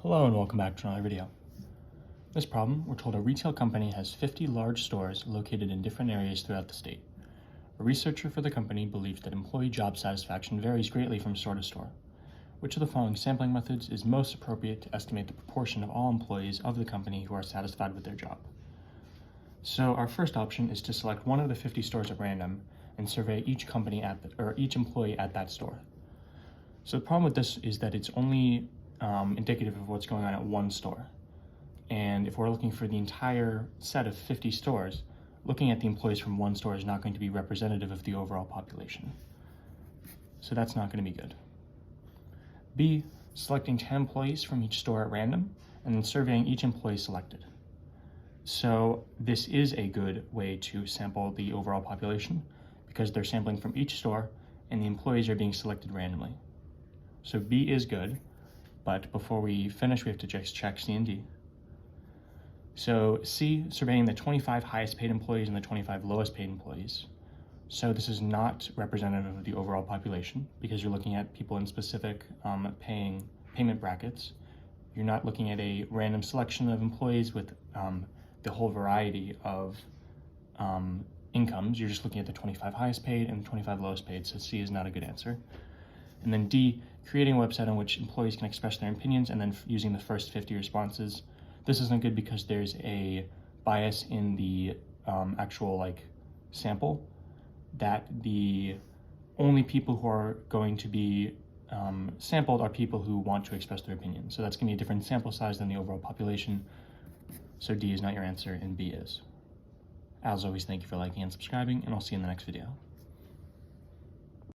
Hello and welcome back to another video. In this problem, we're told a retail company has 50 large stores located in different areas throughout the state. A researcher for the company believes that employee job satisfaction varies greatly from store to store. Which of the following sampling methods is most appropriate to estimate the proportion of all employees of the company who are satisfied with their job? So our first option is to select one of the 50 stores at random and survey each employee at that store. So the problem with this is that it's only indicative of what's going on at one store. And if we're looking for the entire set of 50 stores, looking at the employees from one store is not going to be representative of the overall population. So that's not going to be good. B, selecting 10 employees from each store at random and then surveying each employee selected. So this is a good way to sample the overall population because they're sampling from each store and the employees are being selected randomly. So B is good. But before we finish, we have to just check C and D. So C, surveying the 25 highest paid employees and the 25 lowest paid employees. So this is not representative of the overall population because you're looking at people in specific payment brackets. You're not looking at a random selection of employees with the whole variety of incomes. You're just looking at the 25 highest paid and the 25 lowest paid, so C is not a good answer. And then D, creating a website on which employees can express their opinions and then using the first 50 responses. This isn't good because there's a bias in the actual sample that the only people who are going to be sampled are people who want to express their opinion. So that's going to be a different sample size than the overall population. So D is not your answer and B is. As always, thank you for liking and subscribing, and I'll see you in the next video.